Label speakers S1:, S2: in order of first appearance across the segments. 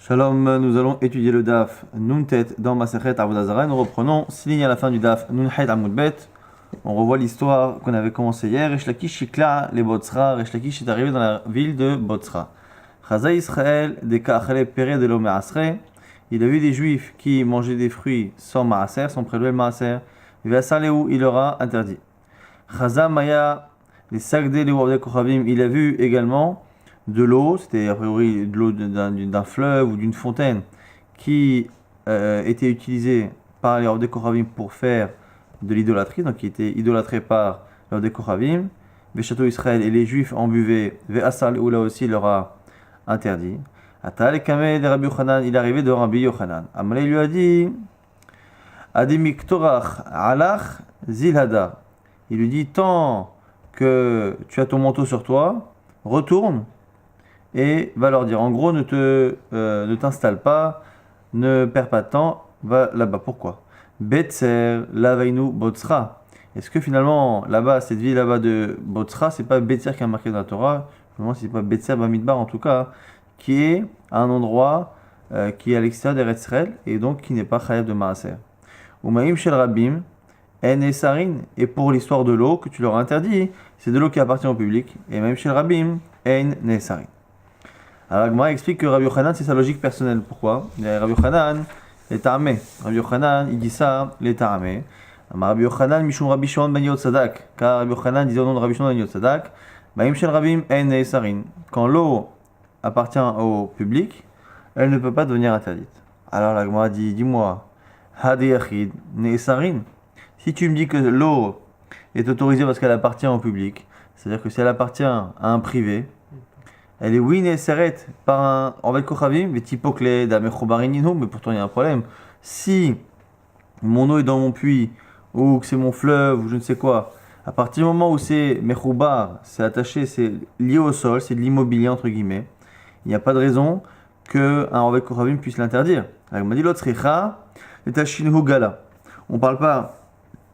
S1: Shalom, nous allons étudier le DAF Nuntet dans Masechet Avodah Zarah. Nous reprenons 6 lignes à la fin du DAF Nunhet Amud Bet. On revoit l'histoire qu'on avait commencé hier. Resh Lakish shikla les Botzra. Resh Lakish est arrivé dans la ville de Botzra. Chaza Israël des Ka'achale Pere de l'Omer Asre. Il a vu des juifs qui mangeaient des fruits sans maaser, sans prélever le maaser. Il leur a interdit. Chaza Maya les Sagde les Wavde Kochavim. Il a vu également de l'eau, c'était a priori de l'eau d'un fleuve ou d'une fontaine qui était utilisée par les Rav de Kochavim pour faire de l'idolâtrie, donc qui était idolâtrée par les Rav de Kochavim. Les châteaux Israël et les Juifs en buvaient. Ve'asar le'ula aussi leur a interdit. Atal kameh de Rabbi Yochanan, il est arrivé de Rabbi Yochanan. Amalé lui a dit Adimik torach alach zilhada. Il lui dit tant que tu as ton manteau sur toi, retourne et va leur dire, en gros, ne t'installe pas, ne perds pas de temps, va là-bas. Pourquoi Betzer, Lavainu, Botzra. Est-ce que finalement, là-bas, cette ville là-bas de Botzra, c'est pas Betzer qui est marqué dans la Torah? Je me demande si c'est pas Betzer Bamidbar en tout cas, qui est à un endroit qui est à l'extérieur des Israël et donc qui n'est pas Chayav de Maaser. Umaim Shel Rabim, En Esarin, et pour l'histoire de l'eau que tu leur as interdit, c'est de l'eau qui appartient au public, et même Shel Rabim, En Nesarin. Alors Agmara explique que Rabbi Yochanan c'est sa logique personnelle. Pourquoi Rabbi Yochanan est armé. Rabbi Yochanan il dit ça, il est armé. Rabbi Yochanan mishum Rabbi Shimon ben Yotzadak. Car Rabbi Yochanan disait au nom de Rabbi Shimon ben Yotzadak, Ma'im shel Rabim en ne'esarin. Quand l'eau appartient au public, elle ne peut pas devenir interdite. Alors l'Agmara dit, dis-moi, Hadi Yachid ne'esarin. Si tu me dis que l'eau est autorisée parce qu'elle appartient au public, c'est-à-dire que si elle appartient à un privé, elle est oui neseret par un Ovel Kochavim, mais typokle d'Amechoubarinino, mais pourtant il y a un problème. Si mon eau est dans mon puits, ou que c'est mon fleuve, ou je ne sais quoi, à partir du moment où c'est Mechoubar, c'est attaché, c'est lié au sol, c'est de l'immobilier entre guillemets, il n'y a pas de raison qu'un Ovel Kochavim puisse l'interdire. Alors, il m'a dit l'autre Recha, Tashinhu Gala. On ne parle pas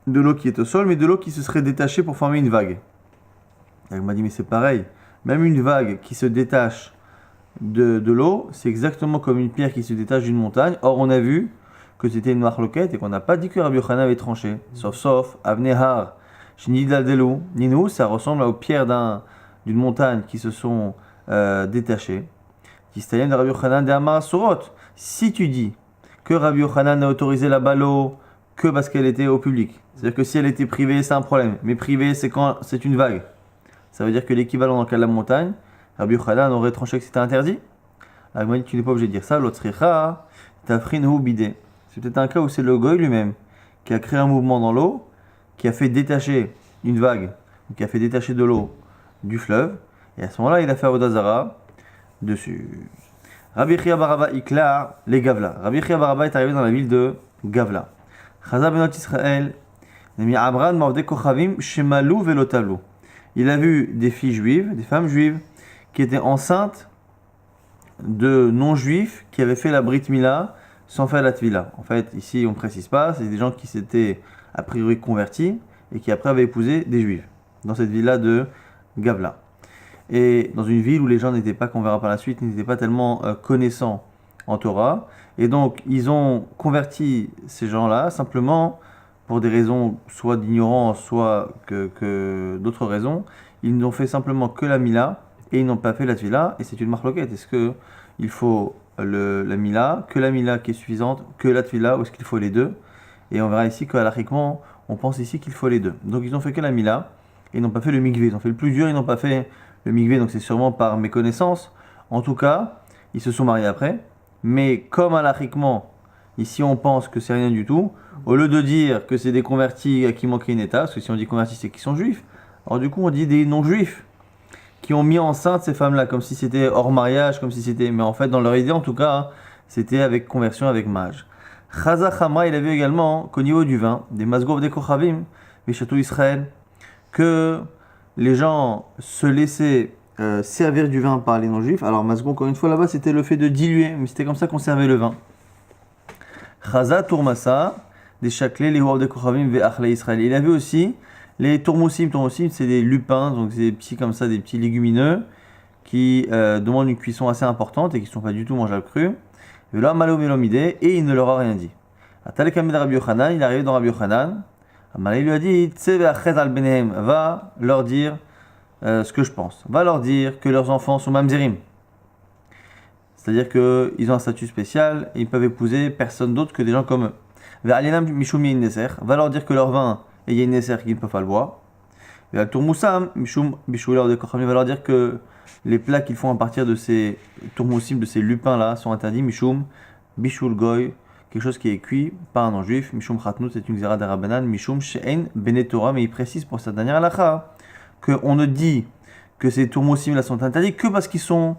S1: de l'eau qui est au sol, mais de l'eau qui se serait détachée pour former une vague. Alors, il m'a dit, mais c'est pareil. Même une vague qui se détache de l'eau, c'est exactement comme une pierre qui se détache d'une montagne. Or, on a vu que c'était une marloquette et qu'on n'a pas dit que Rabbi Yochanan avait tranché. Sauf, Avnehar, Shnidadelu, Ninou, ça ressemble aux pierres d'une montagne qui se sont détachées. Kistayem de Rabbi Yochanan de Amar Surot. Si tu dis que Rabbi Yochanan a autorisé la l'eau que parce qu'elle était au public, c'est-à-dire que si elle était privée, c'est un problème. Mais privée, c'est quand c'est une vague. Ça veut dire que l'équivalent dans le cas de la montagne, Rabbi Yochanan aurait tranché que c'était interdit. Alors, il m'a dit, tu n'es pas obligé de dire ça. L'autre Recha, Tafrinhu bidé. C'est peut-être un cas où c'est le goy lui-même qui a créé un mouvement dans l'eau, qui a fait détacher une vague, qui a fait détacher de l'eau du fleuve, et à ce moment-là, il a fait Avodah Zarah dessus. Rabbi Chia Baraba Ikla, les Gavla. Rabbi Chia Baraba est arrivé dans la ville de Gavla. Chaza Benot Israël, Nemi Abran Mavde Kochavim, Shemalu Velotalu. Il a vu des filles juives, des femmes juives, qui étaient enceintes de non-juifs qui avaient fait la Brit Mila sans faire la Tvila. En fait, ici, on ne précise pas, c'est des gens qui s'étaient a priori convertis et qui après avaient épousé des juifs, dans cette ville-là de Gavla. Et dans une ville où les gens n'étaient pas, qu'on verra par la suite, n'étaient pas tellement connaissants en Torah. Et donc, ils ont converti ces gens-là simplement pour des raisons soit d'ignorance, soit que d'autres raisons. Ils n'ont fait simplement que la Mila et ils n'ont pas fait la Tvila. Et c'est une marloquette. Est-ce qu'il faut la Mila, que la Mila qui est suffisante, que la Tvila, ou est-ce qu'il faut les deux? Et on verra ici qu'alachiquement, on pense ici qu'il faut les deux. Donc ils n'ont fait que la Mila et ils n'ont pas fait le mikvé. Ils ont fait le plus dur, ils n'ont pas fait le mikvé. Donc c'est sûrement par méconnaissance. En tout cas, ils se sont mariés après. Mais comme alachiquement, ici on pense que c'est rien du tout, au lieu de dire que c'est des convertis à qui manquait une étape, parce que si on dit convertis c'est qu'ils sont juifs, alors du coup on dit des non-juifs qui ont mis enceinte ces femmes-là, comme si c'était hors mariage, comme si c'était... Mais en fait dans leur idée en tout cas, c'était avec conversion, avec mage. Chaza Chama, il a vu également qu'au niveau du vin, des Masgov des Kochavim, des châteaux Israël, que les gens se laissaient servir du vin par les non-juifs. Alors Masgov, encore une fois là-bas, c'était le fait de diluer, mais c'était comme ça qu'on servait le vin. Chaza Tourmasa, des chaclés, les Wav de Kochavim, Ve'achle Israël. Il a vu aussi les tourmoussim, c'est des lupins, donc c'est des petits comme ça, des petits légumineux, qui demandent une cuisson assez importante et qui ne sont pas du tout mangeables crus. Et il ne leur a rien dit. Atalekam de Rabbi Yochanan, il est arrivé dans Rabbi Yochanan. Il lui a dit, va leur dire ce que je pense. Va leur dire que leurs enfants sont mamzerim. C'est-à-dire qu'ils ont un statut spécial et ils peuvent épouser personne d'autre que des gens comme eux. Va leur dire que leur vin est yinneser qu'ils ne peuvent pas le boire. Va leur dire que les plats qu'ils font à partir de ces tourmoussim, de ces lupins-là, sont interdits. Mishum, bishul goy, quelque chose qui est cuit par un non-juif. Mishum chatnout, c'est une xéra d'Arabanan. Mishum she'en benetora, mais il précise pour cette dernière halakha qu'on ne dit que ces tourmoussim-là sont interdits que parce qu'ils sont,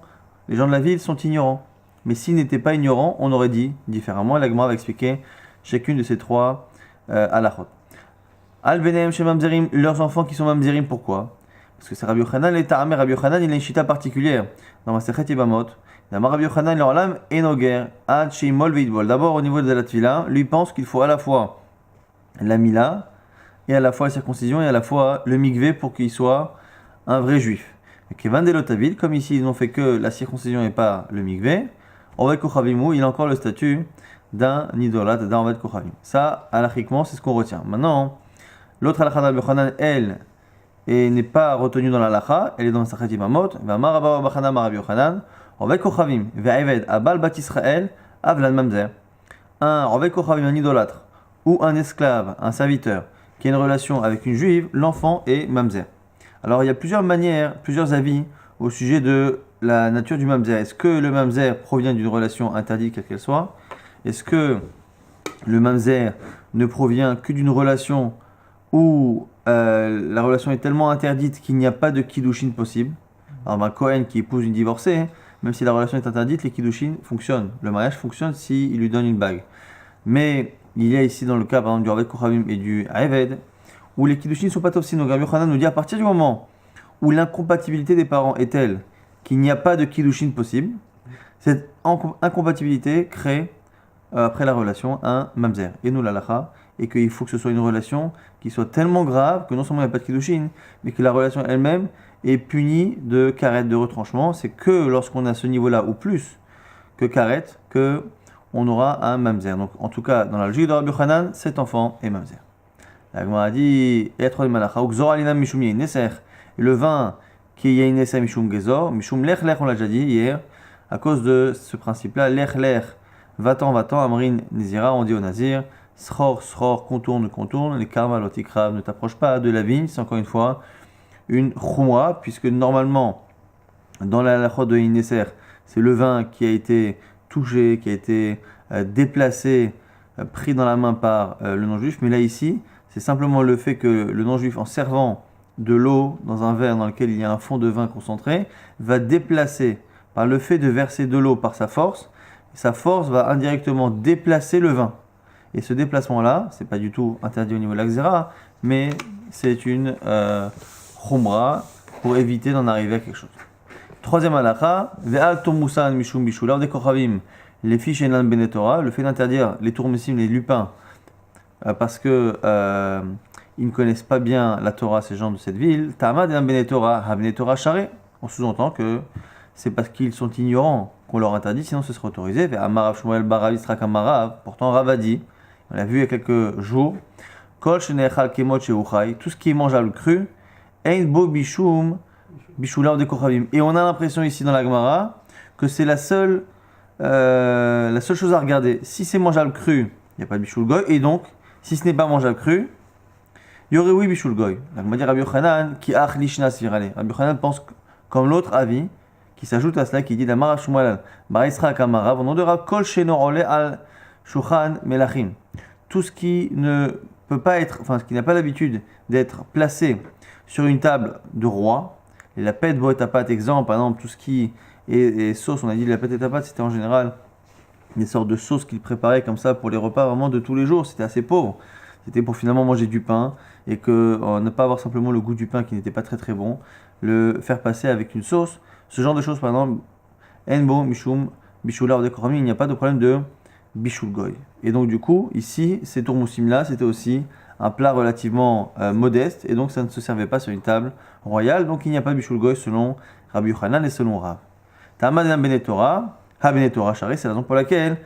S1: les gens de la ville sont ignorants. Mais s'ils n'étaient pas ignorants, on aurait dit différemment. La Gemara va expliquer chacune de ces trois halakhot. Al benehem chez mamzerim, leurs enfants qui sont mamzerim, pourquoi? Parce que c'est Rabbi Yochanan, les ta'amé, Rabbi Yochanan, il a une chita particulière. Dans Masechet Yevamot, Rabbi Yochanan, leur lame, enoger, ad sheimol veidbol. D'abord, au niveau de la tefila, lui pense qu'il faut à la fois la mila, et à la fois la circoncision, et à la fois le mikvé pour qu'il soit un vrai juif. Kevan delotavil, comme ici, ils n'ont fait que la circoncision et pas le mikvé, Orvet Kochavimou, il a encore le statut d'un idolâtre, d'un Orvet Kochavim. Ça, halachiquement, c'est ce qu'on retient. Maintenant, l'autre halakha de Rabbi Yochanan, elle, et n'est pas retenue dans la halakha, elle est dans le Masechet Yevamot. Ve'amar Rabba bar Chana Rabbi Yochanan, Orvet Kochavim, ve'eved abal bat Israël, avlan mamzer. Un Orvet Kochavim, un idolâtre, ou un esclave, un serviteur, qui a une relation avec une juive, l'enfant est mamzer. Alors il y a plusieurs manières, plusieurs avis au sujet de la nature du mamzer. Est-ce que le mamzer provient d'une relation interdite, quelle qu'elle soit? Est-ce que le mamzer ne provient que d'une relation où la relation est tellement interdite qu'il n'y a pas de kiddushin possible? Alors un Kohen qui épouse une divorcée, même si la relation est interdite, les kiddushin fonctionnent. Le mariage fonctionne s'il lui donne une bague. Mais il y a ici dans le cas par exemple du Orvet Kochavim et du Haeved, où les kiddushin ne sont pas tofsim. Donc Rabbi Yochanan nous dit à partir du moment où l'incompatibilité des parents est telle qu'il n'y a pas de kiddushin possible, cette incompatibilité crée après la relation un mamzer. Et nous l'halakha, et qu'il faut que ce soit une relation qui soit tellement grave que non seulement il n'y a pas de kiddushin, mais que la relation elle-même est punie de karet, de retranchement. C'est que lorsqu'on a ce niveau-là, ou plus que karet, que on aura un mamzer. Donc en tout cas, dans la logique de Rabbi Yochanan, cet enfant est mamzer. La Gemara a dit, et le vin qui est yainesa mishum gezor, mishum lech lech, on l'a déjà dit hier, à cause de ce principe-là, lech lech, va-t'en, amrin nizira, on dit au nazir, sror, sror, contourne, contourne, les karma lotikrav, ne t'approche pas de la vigne, c'est encore une fois une chumra, puisque normalement, dans la halachot de yainesa, c'est le vin qui a été touché, qui a été déplacé, pris dans la main par le non-juif, mais là ici, c'est simplement le fait que le non-juif, en servant de l'eau dans un verre dans lequel il y a un fond de vin concentré, va déplacer, par le fait de verser de l'eau par sa force va indirectement déplacer le vin. Et ce déplacement-là, c'est pas du tout interdit au niveau de l'Axera, mais c'est une chumra pour éviter d'en arriver à quelque chose. Troisième halakha, ve'al tomusan mishum bishulav de kochavim, les fiches enan benetora, le fait d'interdire les tourmessim, les lupins, parce que ils ne connaissent pas bien la Torah, ces gens de cette ville. Ta'amad enan benetora, ha benetora share. On sous-entend que c'est parce qu'ils sont ignorants qu'on leur interdit, sinon ce serait autorisé. Ve'amarav shmuel barav yisrak amarav, pourtant Rav a dit, on l'a vu il y a quelques jours, kol shenechal kemot sheuchai, tout ce qui est mangeable cru, ein bo bishum bishulav de kochavim. Et on a l'impression ici dans la Gemara que c'est la seule chose à regarder. Si c'est mangeable cru, il n'y a pas de bishul goy, et donc, si ce n'est pas mangeable cru, il y aurait oui bishul goy. On va dire Rabbi Yochanan qui ach lishna svirale. Rabbi Yochanan pense comme l'autre avis, qui s'ajoute à cela, qui dit d'Amar Shmuel bar Yisrael Kamarav, on dira kol sheno ole al shulchan melachim. Tout ce qui ne peut pas être, enfin, ce qui n'a pas l'habitude d'être placé sur une table de roi, et la pète boîte à pâte, exemple, par exemple, tout ce qui est sauce, on a dit la pète à pâte, c'était en général des sortes de sauces qu'ils préparaient comme ça pour les repas vraiment de tous les jours, c'était assez pauvre. C'était pour finalement manger du pain et que ne pas avoir simplement le goût du pain qui n'était pas très très bon, le faire passer avec une sauce. Ce genre de choses, par exemple, enbo, mishum, bishula, de korami, il n'y a pas de problème de bishul goy. Et donc du coup, ici, ces tourmoussim là, c'était aussi un plat relativement modeste et donc ça ne se servait pas sur une table royale. Donc il n'y a pas de bishul goy selon Rabbi Yochanan et selon Rav. Ta'amadam Benetora, Ha Benetora Shari, c'est la raison pour laquelle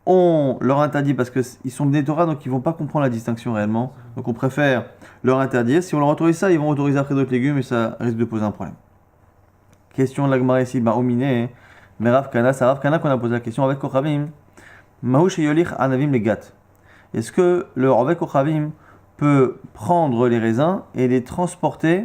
S1: on leur interdit parce qu'ils sont Benetora, donc ils vont pas comprendre la distinction réellement. Donc on préfère leur interdire. Si on leur autorise ça, ils vont autoriser après d'autres légumes et ça risque de poser un problème. Question de l'Agmara ici, Baomine, mais Rav Kana, c'est Rav Kana qu'on a posé la question avec Kochavim. Mahush Yolich Anavim les Gat. Est-ce que le Rav Kochavim peut prendre les raisins et les transporter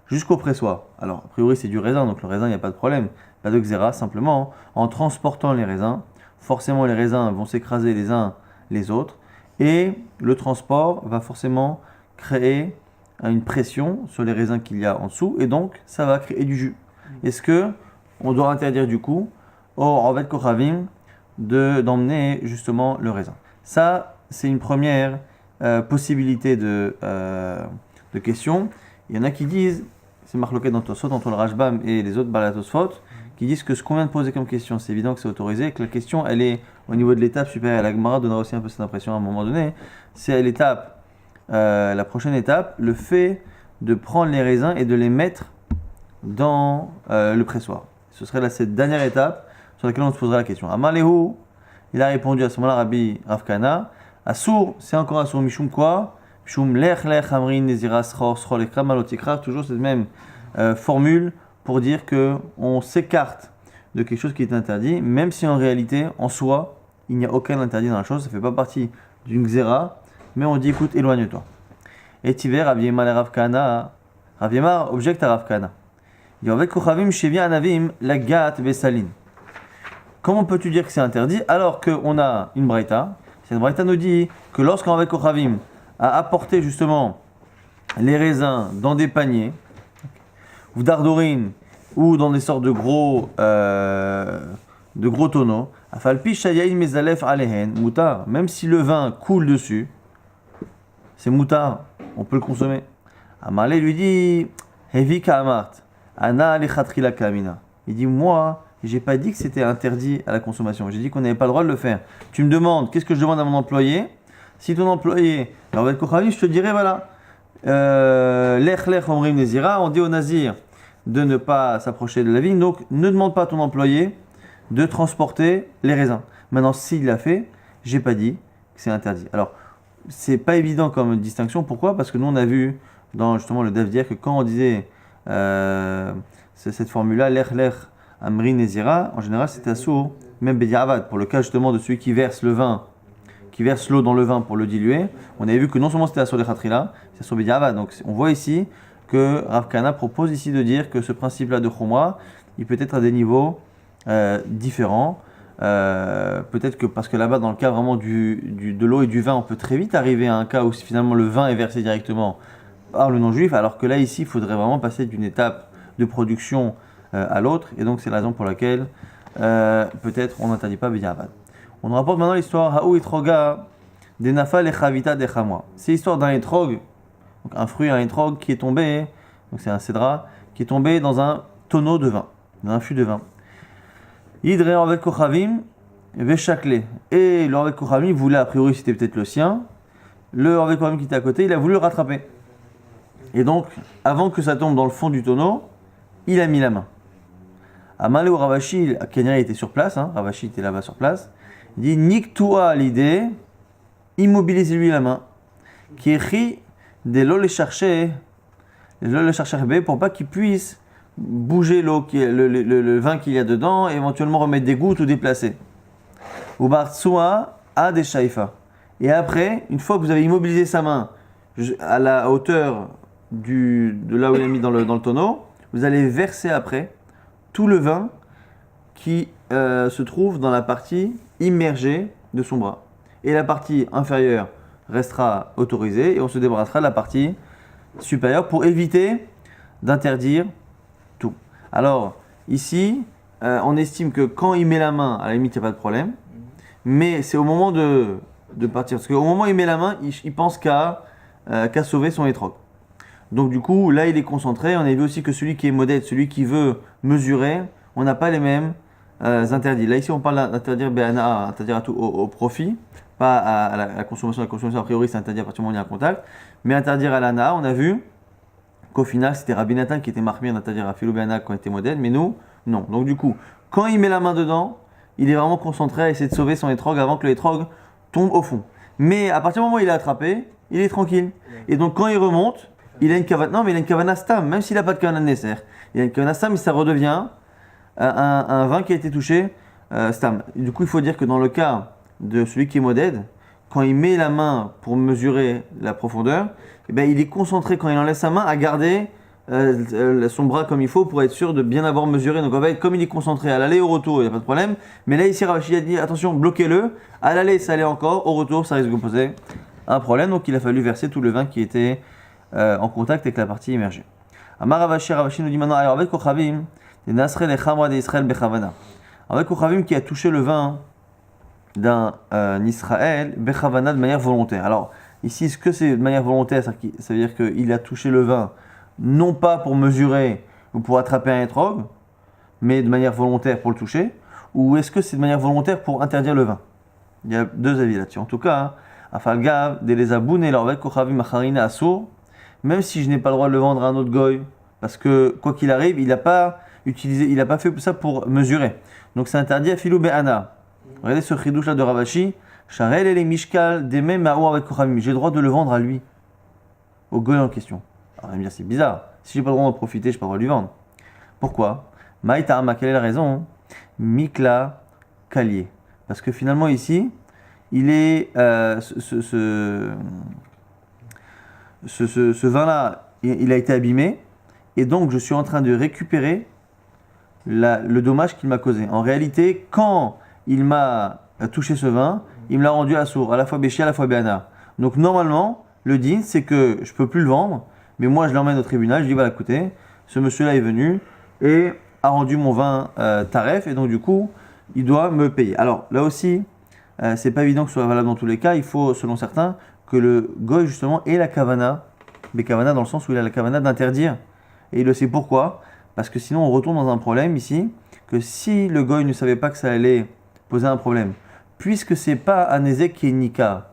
S1: jusqu'au pressoir? Alors, a priori, c'est du raisin, donc le raisin, il n'y a pas de problème. Pas de xéra, simplement, en transportant les raisins, forcément les raisins vont s'écraser les uns les autres et le transport va forcément créer une pression sur les raisins qu'il y a en dessous et donc ça va créer du jus. Est-ce que on doit interdire du coup au Rav Kochavim d'emmener justement le raisin? Ça, c'est une première possibilité de question. Il y en a qui disent, c'est marqué dans Tosfot entre le Rashbam et les autres Bala Tosfot, qui disent que ce qu'on vient de poser comme question, c'est évident que c'est autorisé, et que la question, elle est au niveau de l'étape supérieure. La Gemara donnera aussi un peu cette impression à un moment donné. C'est l'étape, la prochaine étape, le fait de prendre les raisins et de les mettre dans le pressoir. Ce serait là cette dernière étape sur laquelle on se poserait la question. Amalehu, il a répondu à ce moment-là, Rabbi Rav Kana, Assour, c'est encore Assour, Mishum quoi? Mishum lech lech amrin nezira schor schor lekra malotikra, toujours cette même formule pour dire qu'on s'écarte de quelque chose qui est interdit, même si en réalité, en soi, il n'y a aucun interdit dans la chose, ça ne fait pas partie d'une xéra, mais on dit écoute, éloigne-toi. Et Tiver, Rav Yemar et Rav Kana, Rav Yemar objecte à Rav Kana. Il dit avec Kochavim, Shevia Anavim, la gat Bessalin. Comment peux-tu dire que c'est interdit alors qu'on a une braïta? Cette braïta nous dit que lorsqu'on avec Kochavim a apporté justement les raisins dans des paniers, ou d'ardorine, ou dans des sortes de gros tonneaux, afalpi shayayin mezalef alehen, moutar, même si le vin coule dessus, c'est moutar, on peut le consommer. Amalé lui dit, hevi ka'amart, ana alechatri kamina. Il dit, moi, j'ai pas dit que c'était interdit à la consommation, j'ai dit qu'on n'avait pas le droit de le faire. Tu me demandes, qu'est-ce que je demande à mon employé? Si ton employé, alors avec Kochavim, je te dirais, voilà, lech lech omrim nezira, on dit au nazir de ne pas s'approcher de la vigne, donc ne demande pas à ton employé de transporter les raisins. Maintenant, s'il l'a fait, j'ai pas dit que c'est interdit. Alors, c'est pas évident comme distinction, pourquoi? Parce que nous on a vu dans justement le Daf d'hier que quand on disait cette formule-là, lech lech amrin nezira, en général c'était assour, même bediavad, pour le cas justement de celui qui verse le vin, qui verse l'eau dans le vin pour le diluer, on avait vu que non seulement c'était assour lechatria, c'est assour bediavad. Donc on voit ici que Rav Kana propose ici de dire que ce principe-là de Khumra, il peut être à des niveaux différents. Peut-être que parce que là-bas, dans le cas vraiment de l'eau et du vin, on peut très vite arriver à un cas où finalement le vin est versé directement par le non-juif, alors que là, ici, il faudrait vraiment passer d'une étape de production à l'autre. Et donc, c'est la raison pour laquelle peut-être on n'interdit pas B'diavad. On nous rapporte maintenant l'histoire Haou Etroga des Nafal et Chavita des Chamwa. C'est l'histoire d'un etrog. Donc un fruit, un etrog qui est tombé, donc c'est un cédra, qui est tombé dans un tonneau de vin, dans un fût de vin. Idré avec Kochavim, Veshakle. Et le avec Kochavim voulait, a priori c'était peut-être le sien, le avec Kochavim qui était à côté, il a voulu le rattraper. Et donc, avant que ça tombe dans le fond du tonneau, il a mis la main. Amalé ou Ravashi, Kenya était sur place, Ravashi était là-bas sur place, il dit Nique-toi l'idée, immobilise-lui la main, qui écrit des l'eau les chercher pour pas qu'il puisse bouger l'eau, le vin qu'il y a dedans, et éventuellement remettre des gouttes ou déplacer. Ou bartsua a des shaifa. Et après, une fois que vous avez immobilisé sa main à la hauteur de là où il a mis dans le tonneau, vous allez verser après tout le vin qui se trouve dans la partie immergée de son bras. Et la partie inférieure restera autorisée et on se débarrassera de la partie supérieure pour éviter d'interdire tout. Alors, ici, on estime que quand il met la main, à la limite, il n'y a pas de problème, mais c'est au moment de partir. Parce qu'au moment où il met la main, il pense qu'à sauver son étrog. Donc du coup, là, il est concentré. On a vu aussi que celui qui est modeste, celui qui veut mesurer, on n'a pas les mêmes interdits. Là, ici, on parle d'interdire BNA, interdire à tout au profit, pas à la consommation. La consommation, a priori, c'est interdit à partir du moment où il y a un contact. Mais interdire à l'ANA, on a vu qu'au final c'était Rabbi Nathan qui était marmir, c'est-à-dire Afilou Be'ana quand il était modèle, mais nous, non. Donc du coup, quand il met la main dedans, il est vraiment concentré à essayer de sauver son étrog avant que l'étrog tombe au fond. Mais à partir du moment où il est attrapé, il est tranquille. Et donc quand il remonte, il a une kavana, non mais il a une kavana stam, même s'il n'a pas de kavana nesser. Il a une kavana stam, mais ça redevient un vin qui a été touché stam. Du coup, il faut dire que dans le cas de celui qui est modèle, quand il met la main pour mesurer la profondeur, eh ben, il est concentré quand il enlève sa main à garder son bras comme il faut pour être sûr de bien avoir mesuré. Donc en fait, comme il est concentré à l'aller et au retour, il n'y a pas de problème. Mais là ici, Ravashi a dit attention, bloquez-le. À l'aller, ça allait encore. Au retour, ça risque de poser un problème. Donc il a fallu verser tout le vin qui était en contact avec la partie immergée. Amar Ravashi nous dit maintenant, alors avec Kochavim, les Nasre les Chamra d'Israël Bechavana. Avec Kochavim qui a touché le vin d'un Israël Bechavana de manière volontaire. Alors ici, est-ce que c'est de manière volontaire? Ça veut dire qu'il a touché le vin non pas pour mesurer ou pour attraper un étrog, mais de manière volontaire pour le toucher, ou est-ce que c'est de manière volontaire pour interdire le vin? Il y a deux avis là-dessus. En tout cas, Afalgav, Delezaboun et Lorvek Kochavim Acharina Assour, même si je n'ai pas le droit de le vendre à un autre goy, parce que quoi qu'il arrive, il n'a pas fait ça pour mesurer. Donc c'est interdit à Filou Be'ana. Regardez ce chidouche là de Ravashi, Sharel et les Mishkal, des mêmes Ma'ou avec Kochavim. J'ai le droit de le vendre à lui, au goy en question. Alors, il va me dire, c'est bizarre. Si j'ai pas le droit d'en profiter, je n'ai pas le droit de lui vendre. Pourquoi? Maïtama, quelle est la raison? Mikla Kalier. Parce que finalement, ici, il est. Ce vin-là, il a été abîmé. Et donc, je suis en train de récupérer le dommage qu'il m'a causé. En réalité, quand il m'a touché ce vin, il me l'a rendu assourd, à la fois Béchi, à la fois Béana. Donc, normalement, le din, c'est que je ne peux plus le vendre. Mais moi, je l'emmène au tribunal, je dis, voilà, écoutez, ce monsieur-là est venu et a rendu mon vin taref, et donc du coup, il doit me payer. Alors, là aussi, c'est pas évident que ce soit valable dans tous les cas. Il faut, selon certains, que le goy, justement, ait la kavana, mais kavana dans le sens où il a la kavana d'interdire. Et il le sait pourquoi? Parce que sinon, on retourne dans un problème ici, que si le goy ne savait pas que ça allait poser un problème, puisque c'est pas un ézek qui est nika,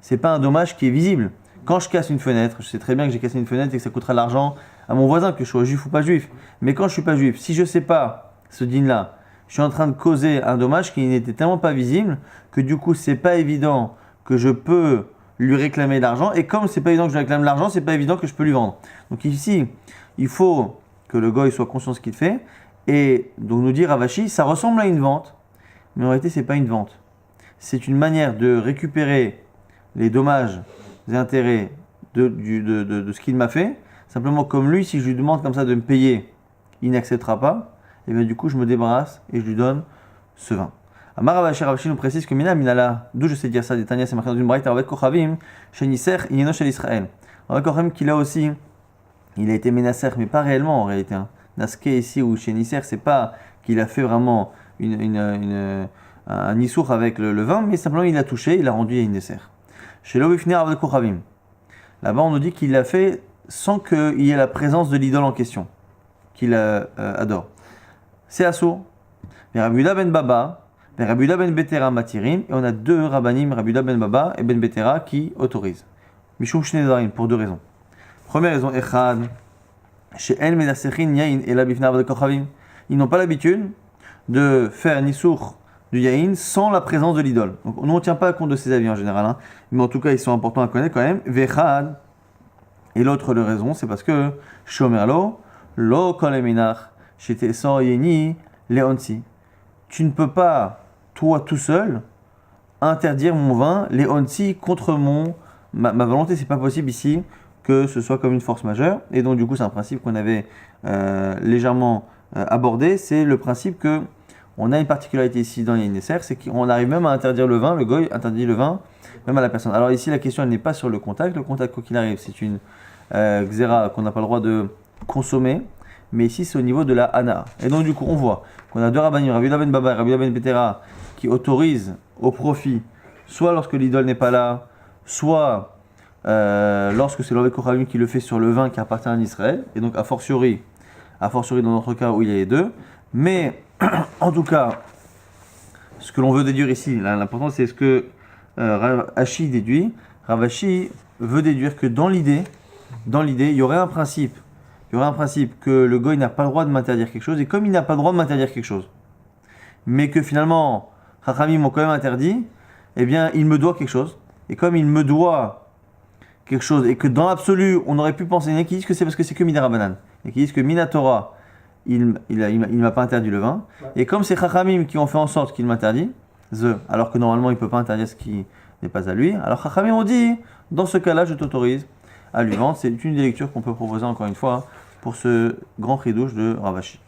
S1: c'est pas un dommage qui est visible. Quand je casse une fenêtre, je sais très bien que j'ai cassé une fenêtre et que ça coûtera de l'argent à mon voisin, que je sois juif ou pas juif. Mais quand je ne suis pas juif, si je ne sais pas ce din-là, je suis en train de causer un dommage qui n'était tellement pas visible que du coup, c'est pas évident que je peux lui réclamer de l'argent. Et comme c'est pas évident que je lui réclame de l'argent, c'est pas évident que je peux lui vendre. Donc ici, il faut que le goy soit conscient de ce qu'il fait. Et donc nous dire Ravashi, ça ressemble à une vente, mais en réalité, c'est pas une vente. C'est une manière de récupérer les dommages des intérêts de ce qu'il m'a fait. Simplement, comme lui, si je lui demande comme ça de me payer, il n'acceptera pas, et bien du coup, je me débarrasse et je lui donne ce vin. Amar Ravashi Ravashi nous précise que Mina Minala, d'où je sais dire ça, des Tanya, c'est marqué dans une braïta avec Kochavim, chez Nisser, Yeno chez l'Israël. Avec Kochavim, qu'il a aussi, il a été Ménasser, mais pas réellement en réalité. Naske ici ou chez Nisser, c'est pas qu'il a fait vraiment un Nissour avec le vin, mais simplement il a touché, il a rendu à une dessert. Chez l'Ovifner avec Kochavim. Là-bas, on nous dit qu'il l'a fait sans qu'il y ait la présence de l'idole en question, qu'il adore. C'est assourd. Rabbi Yehuda ben Baba, Rabbi Yehuda ben Betera matirim, et on a deux rabbanim, Rabbi Yehuda ben Baba et ben Betera, qui autorisent. Mishum Shnedarim, pour deux raisons. Première raison, Echad, chez El Medasechin Yain et la Bifna avec Kochavim. Ils n'ont pas l'habitude de faire Nissour du Yain sans la présence de l'idole. Donc nous on ne tient pas compte de ces avis en général, mais en tout cas ils sont importants à connaître quand même. Vechad, et l'autre raison, c'est parce que Shomerlo, Lo Koleminach, Shete Sor Yeni, Leonsi. Tu ne peux pas, toi tout seul, interdire mon vin, Leonsi, contre ma volonté. C'est pas possible ici que ce soit comme une force majeure. Et donc du coup c'est un principe qu'on avait légèrement abordé. C'est le principe que on a une particularité ici dans les Nesser, c'est qu'on arrive même à interdire le vin, le goy interdit le vin, même à la personne. Alors ici, la question, elle n'est pas sur le contact. Le contact, quoi qu'il arrive, c'est une xéra qu'on n'a pas le droit de consommer. Mais ici, c'est au niveau de la hana. Et donc, du coup, on voit qu'on a deux rabbanim, Rabbi Yehuda ben Baba et Rabbi Yehuda ben Betera, qui autorisent au profit, soit lorsque l'idole n'est pas là, soit lorsque c'est l'Ovek Kochavim qui le fait sur le vin qui appartient à Israël. Et donc, a fortiori dans notre cas où il y a les deux. Mais en tout cas, ce que l'on veut déduire ici, l'important c'est ce que Ravashi déduit. Ravashi veut déduire que dans l'idée, il y aurait un principe il y aurait un principe que le goy n'a pas le droit de m'interdire quelque chose, et comme il n'a pas le droit de m'interdire quelque chose, mais que finalement, Chachamim m'ont quand même interdit, eh bien, il me doit quelque chose. Et comme il me doit quelque chose, et que dans l'absolu, on aurait pu penser, il y en a qui disent que c'est parce que c'est que Midarabanan, et qui disent que Minatora, il m'a pas interdit le vin,
S2: Ouais.
S1: et comme c'est Chachamim qui ont fait en sorte qu'il m'interdit, alors que normalement il ne peut pas interdire ce qui n'est pas à lui, alors Chachamim ont dit, dans ce cas-là, je t'autorise à lui vendre. C'est une des lectures qu'on peut proposer encore une fois pour ce grand chidouche de Ravashi.